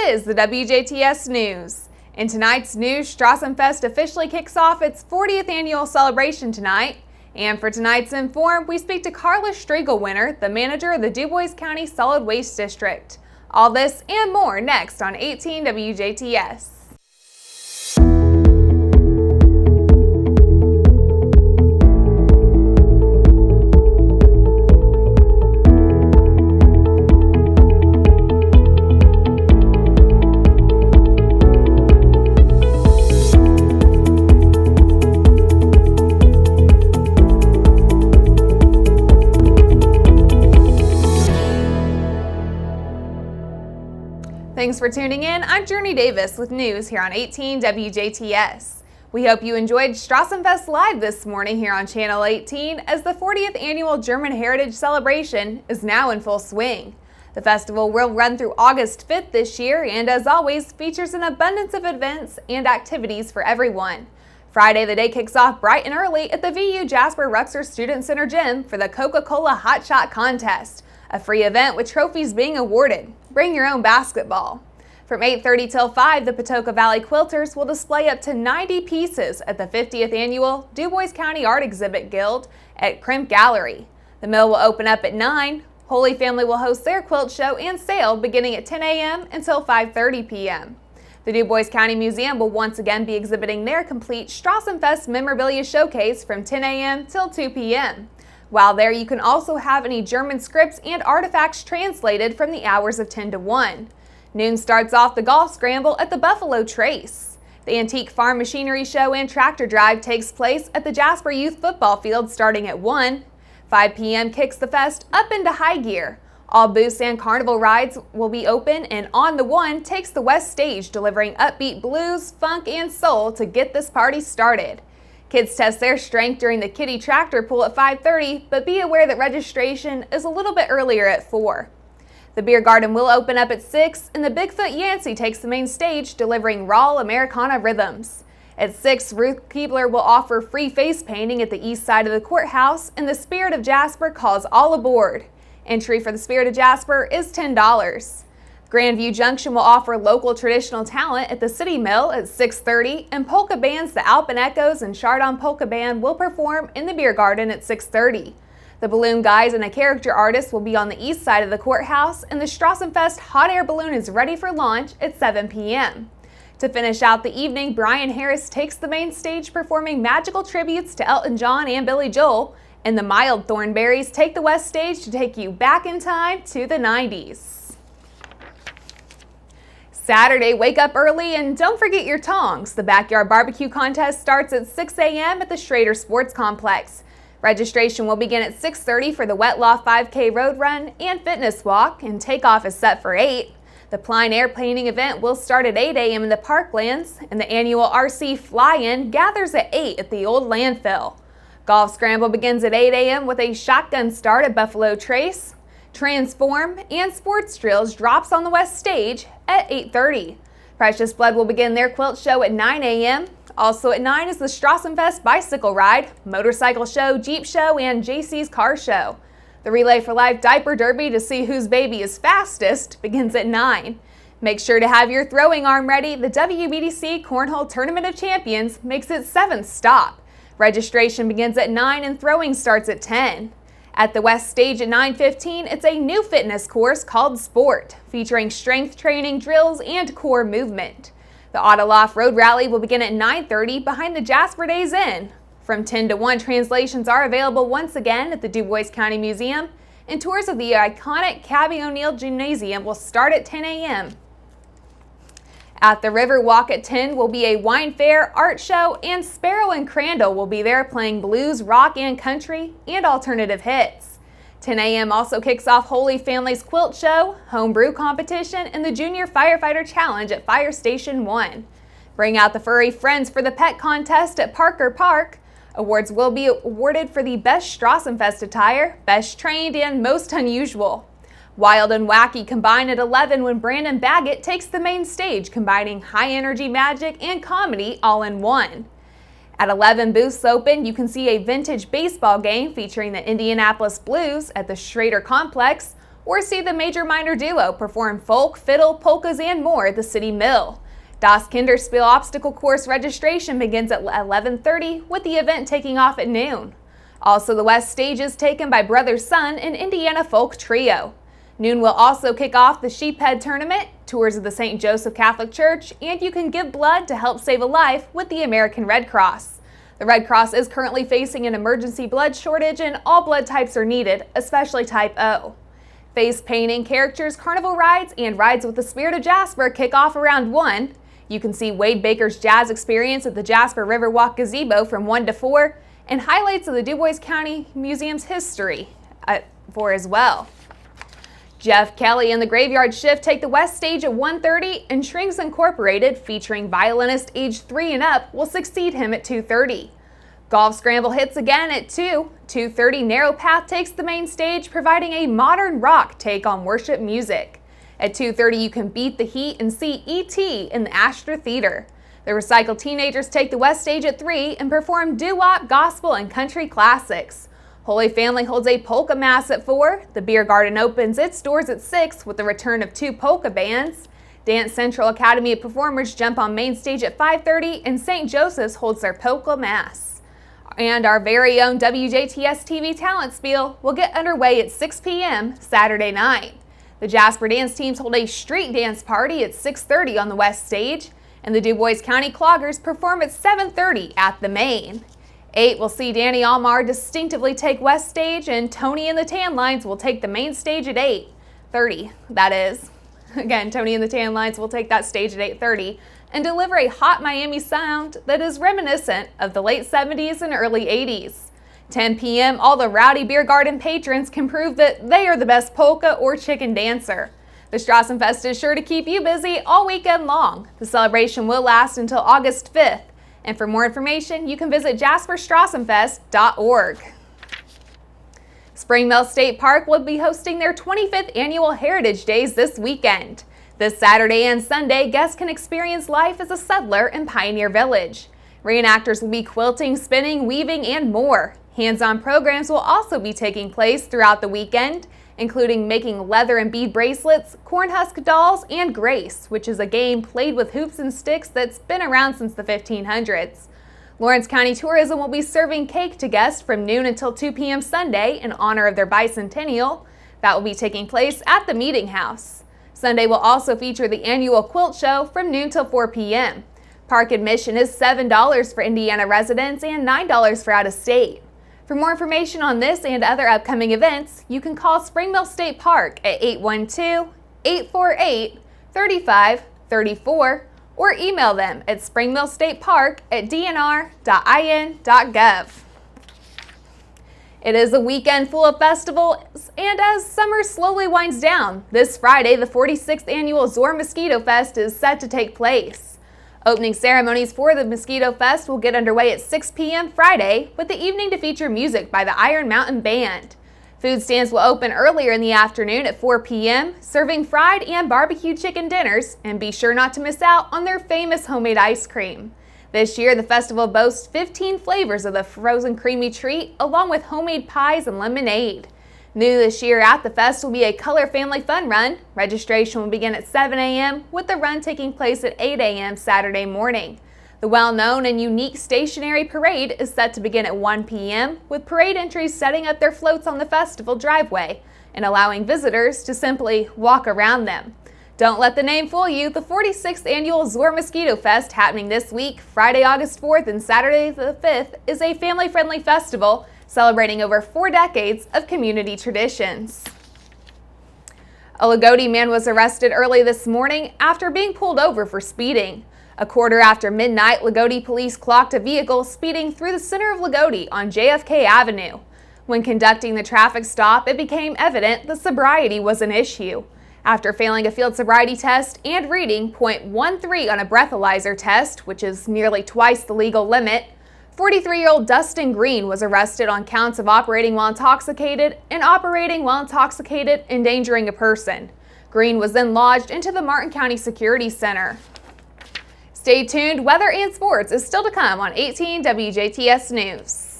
is the WJTS News. In tonight's news, Strassenfest officially kicks off its 40th annual celebration tonight. And for tonight's Inform, we speak to Carla Striegelwinter, the manager of the DuBois County Solid Waste District. All this and more next on 18 WJTS. Thanks for tuning in. I'm Jurnee Davis with news here on 18 WJTS. We hope you enjoyed Strassenfest Live this morning here on Channel 18 as the 40th annual German Heritage Celebration is now in full swing. The festival will run through August 5th this year and, as always, features an abundance of events and activities for everyone. Friday, the day kicks off bright and early at the VU Jasper Ruxer Student Center Gym for the Coca-Cola Hot Shot Contest, a free event with trophies being awarded. Bring your own basketball. From 8:30 till 5, the Patoka Valley Quilters will display up to 90 pieces at the 50th annual DuBois County Art Exhibit Guild at Crimp Gallery. The mill will open up at 9. Holy Family will host their quilt show and sale beginning at 10 a.m. until 5:30 p.m. The DuBois County Museum will once again be exhibiting their complete Strassenfest memorabilia showcase from 10 a.m. till 2 p.m. While there, you can also have any German scripts and artifacts translated from the hours of 10 to 1. Noon starts off the golf scramble at the Buffalo Trace. The Antique Farm Machinery Show and Tractor Drive takes place at the Jasper Youth Football Field starting at 1. 5 p.m. kicks the fest up into high gear. All booths and carnival rides will be open, and On the One takes the West Stage, delivering upbeat blues, funk, and soul to get this party started. Kids test their strength during the Kiddie Tractor Pool at 5:30, but be aware that registration is a little bit earlier at 4. The Beer Garden will open up at 6, and the Bigfoot Yancey takes the main stage, delivering raw Americana rhythms. At 6, Ruth Keebler will offer free face painting at the east side of the courthouse, and the Spirit of Jasper calls all aboard. Entry for the Spirit of Jasper is $10. Grandview Junction will offer local traditional talent at the City Mill at 6:30, and polka bands the Alpen Echoes and Chardon Polka Band will perform in the Beer Garden at 6:30. The Balloon Guys and a character artist will be on the east side of the courthouse, and the Strassenfest Hot Air Balloon is ready for launch at 7 p.m. To finish out the evening, Brian Harris takes the main stage performing magical tributes to Elton John and Billy Joel, and the Mild Thornberries take the west stage to take you back in time to the 90s. Saturday, wake up early and don't forget your tongs. The Backyard Barbecue Contest starts at 6 a.m. at the Schrader Sports Complex. Registration will begin at 6:30 for the Wetlaw 5K Road Run and Fitness Walk, and takeoff is set for 8. The Plein Air Painting event will start at 8 a.m. in the Parklands, and the annual RC Fly-In gathers at 8 at the old landfill. Golf Scramble begins at 8 a.m. with a shotgun start at Buffalo Trace. Transform and Sports Drills drops on the West Stage at 8:30. Precious Blood will begin their quilt show at 9 a.m. Also at 9 is the Strassenfest Bicycle Ride, Motorcycle Show, Jeep Show, and JC's Car Show. The Relay for Life Diaper Derby to see whose baby is fastest begins at 9. Make sure to have your throwing arm ready. The WBDC Cornhole Tournament of Champions makes its 7th stop. Registration begins at 9 and throwing starts at 10. At the West Stage at 9:15, it's a new fitness course called Sport, featuring strength training, drills, and core movement. The Autoloft Road Rally will begin at 9:30 behind the Jasper Days Inn. From 10 to 1, translations are available once again at the DuBois County Museum, and tours of the iconic Cabby O'Neill Gymnasium will start at 10 a.m. At the River Walk at 10 will be a wine fair, art show, and Sparrow and Crandall will be there playing blues, rock, and country, and alternative hits. 10 a.m. also kicks off Holy Family's Quilt Show, Homebrew Competition, and the Junior Firefighter Challenge at Fire Station 1. Bring out the furry friends for the pet contest at Parker Park. Awards will be awarded for the Best Strassenfest Attire, Best Trained, and Most Unusual. Wild and Wacky combine at 11 when Brandon Baggett takes the main stage, combining high-energy magic and comedy all in one. At 11, booths open, you can see a vintage baseball game featuring the Indianapolis Blues at the Schrader Complex, or see the major-minor duo perform folk, fiddle, polkas, and more at the City Mill. Das Kinderspiel obstacle course registration begins at 11:30, with the event taking off at noon. Also, the West Stage is taken by Brother Son, an Indiana folk trio. Noon will also kick off the Sheephead Tournament, tours of the St. Joseph Catholic Church, and you can give blood to help save a life with the American Red Cross. The Red Cross is currently facing an emergency blood shortage, and all blood types are needed, especially type O. Face painting, characters, carnival rides, and rides with the Spirit of Jasper kick off around 1. You can see Wade Baker's Jazz Experience at the Jasper Riverwalk Gazebo from 1 to 4, and highlights of the Dubois County Museum's history at 4 as well. Jeff Kelly and the Graveyard Shift take the West Stage at 1:30, and Shrinks Incorporated, featuring violinist aged 3 and up, will succeed him at 2:30. Golf Scramble hits again at 2. 2:30 Narrow Path takes the main stage, providing a modern rock take on worship music. At 2:30 you can beat the heat and see E.T. in the Astor Theater. The Recycled Teenagers take the West Stage at 3 and perform doo-wop, gospel, and country classics. Holy Family holds a polka mass at 4. The Beer Garden opens its doors at 6 with the return of 2 polka bands. Dance Central Academy of Performers jump on main stage at 5:30, and St. Joseph's holds their polka mass. And our very own WJTS TV Talent Spiel will get underway at 6 p.m. Saturday night. The Jasper dance teams hold a street dance party at 6:30 on the West Stage, and the Dubois County Cloggers perform at 7:30 at the main. 8 will see Danny Almar distinctively take West Stage, and Tony and the Tan Lines will take the main stage at 8:30. That is. Again, Tony and the Tan Lines will take that stage at 8:30 and deliver a hot Miami sound that is reminiscent of the late 70s and early 80s. 10 p.m., all the Rowdy Beer Garden patrons can prove that they are the best polka or chicken dancer. The Strassenfest is sure to keep you busy all weekend long. The celebration will last until August 5th. And for more information, you can visit jasperstrassenfest.org. Spring Mill State Park will be hosting their 25th annual Heritage Days this weekend. This Saturday and Sunday, guests can experience life as a settler in Pioneer Village. Reenactors will be quilting, spinning, weaving, and more. Hands-on programs will also be taking place throughout the weekend, including making leather and bead bracelets, cornhusk dolls, and Grace, which is a game played with hoops and sticks that's been around since the 1500s. Lawrence County Tourism will be serving cake to guests from noon until 2 p.m. Sunday in honor of their bicentennial. That will be taking place at the Meeting House. Sunday will also feature the annual quilt show from noon till 4 p.m. Park admission is $7 for Indiana residents and $9 for out-of-state. For more information on this and other upcoming events, you can call Spring Mill State Park at 812-848-3534 or email them at springmillstatepark@dnr.in.gov. It is a weekend full of festivals, and as summer slowly winds down, this Friday the 46th annual Zor Mosquito Fest is set to take place. Opening ceremonies for the Mosquito Fest will get underway at 6 p.m. Friday, with the evening to feature music by the Iron Mountain Band. Food stands will open earlier in the afternoon at 4 p.m., serving fried and barbecue chicken dinners, and be sure not to miss out on their famous homemade ice cream. This year, the festival boasts 15 flavors of the frozen creamy treat, along with homemade pies and lemonade. New this year at the fest will be a Color Family Fun Run. Registration will begin at 7 a.m., with the run taking place at 8 a.m. Saturday morning. The well-known and unique stationary parade is set to begin at 1 p.m., with parade entries setting up their floats on the festival driveway and allowing visitors to simply walk around them. Don't let the name fool you. The 46th annual Zor Mosquito Fest, happening this week, Friday, August 4th and Saturday the 5th, is a family-friendly festival celebrating over 4 decades of community traditions. A Lagodi man was arrested early this morning after being pulled over for speeding. A quarter after midnight, Lagodi police clocked a vehicle speeding through the center of Lagodi on JFK Avenue. When conducting the traffic stop, it became evident that sobriety was an issue. After failing a field sobriety test and reading .13 on a breathalyzer test, which is nearly twice the legal limit, 43-year-old Dustin Green was arrested on counts of operating while intoxicated and operating while intoxicated, endangering a person. Green was then lodged into the Martin County Security Center. Stay tuned, weather and sports is still to come on 18 WJTS News.